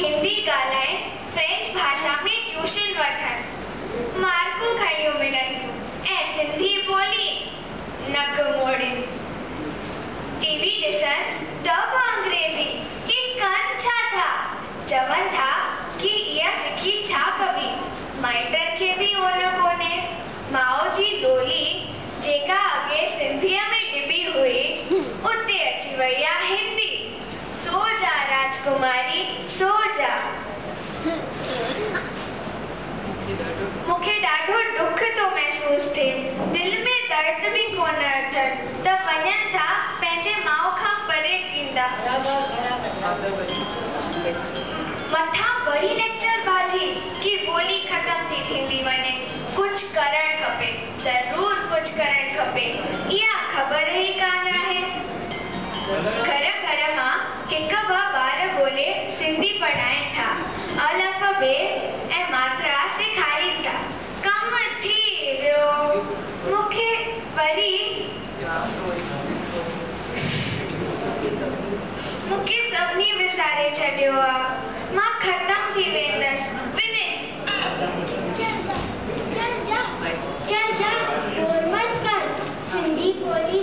हिंदी ॻाल्हाइण, फ्रेंच भाषा में ट्यूशन वठण, मार्कूं घणियूं मिलनि ऐं सिंधी ॿोली नक मोड़नि। टीवी ॾिसनि त बि अंग्रेज़ी कि कनि छा था, चवनि था कि इहा सिखी छा कबी। माइटनि खे बि ओन कोन्हे। माउ जी लोली जेका अॻे सिंधीअ में ॾिबी हुई उते अची वई आहे हिंदी। सो जा राजकुमारी सो जा। मूंखे ॾाढो दुख थो महसूस थिए, दिल में दर्द बि कोन अथनि त वञनि था पंहिंजे माउ खां परे थींदा। मथां वरी लेक्चर बाजी कि ॿोली ख़त्म थी थींदी वञे। कुछ करणु खपे, ज़रूर कुछ करणु खपे। इहा ख़बर ई कान आहे। घर घर मां हिक ॿ ॿार ॻोल्हे सिंधी पढ़ाइनि था, अलफ़ बे ऐं मात्रा सेखारीनि था। कम थी वियो। मूंखे सभिनी विसारे छॾियो आहे। मां ख़त्म थी वेंदसि। चल जा, बोर मत कर। सिंधी बोली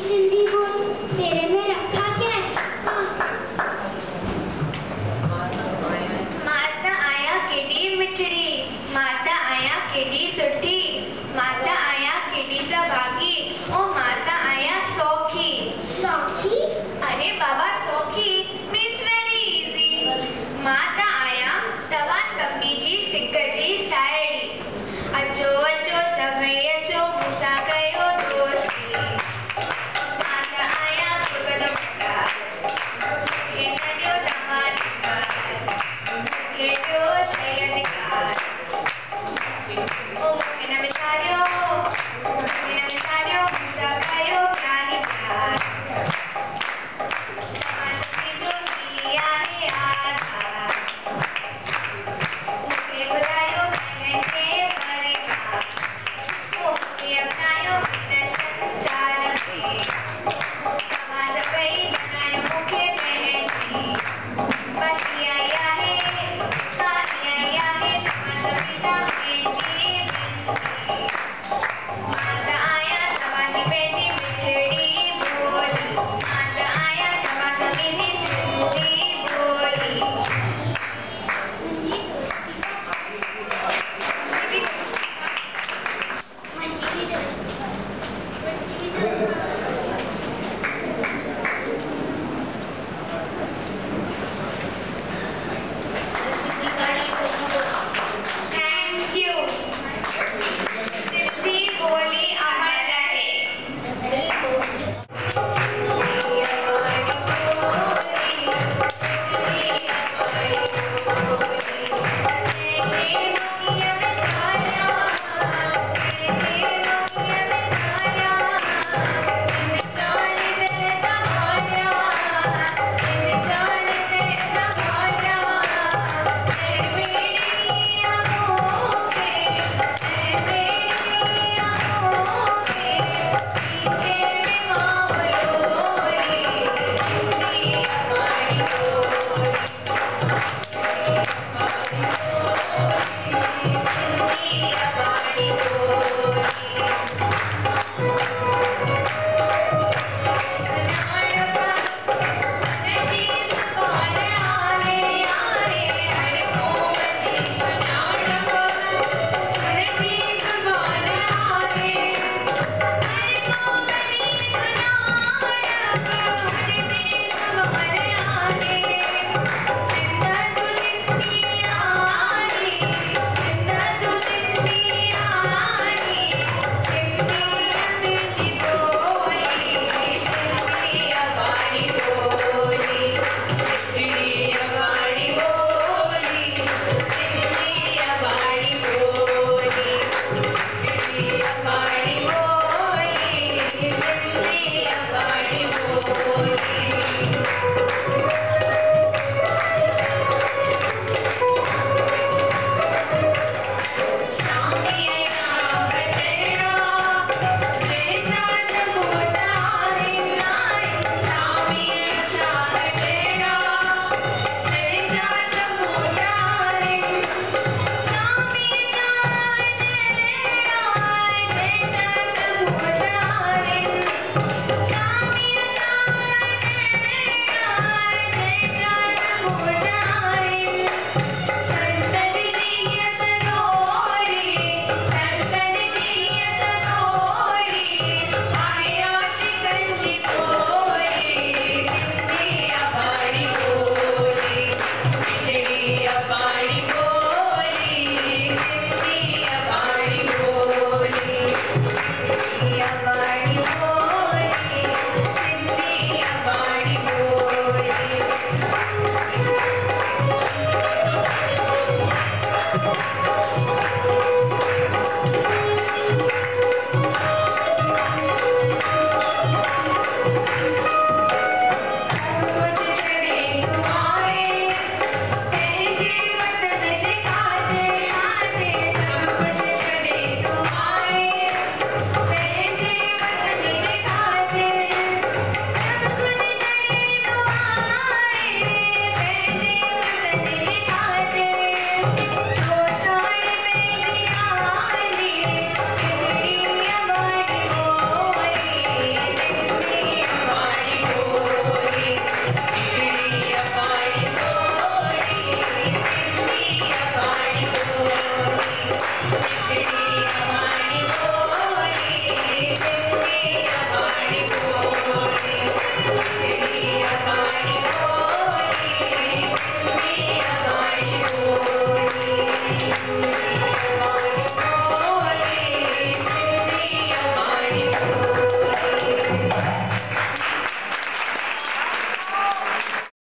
तेरे में रखा क्या है? माता आया केॾी मिठड़ी, माता आया केॾी सुठी, माता आया केॾी सभागी, ओ माता आया सौखी। सौखी? अरे बाबा सौखी मीन्स वेरी इजी। माता आया तव्हां सभिनी जी सिक जी साहेड़ी। अचो अचो सभई अचो मूंसां कयो दोस्ती। माता आया जो प्यार, मूंखे न ॾियो तव्हां अधिकार, मूंखे ॾियो सही अधिकार। ओ मूंखे न विसारियो।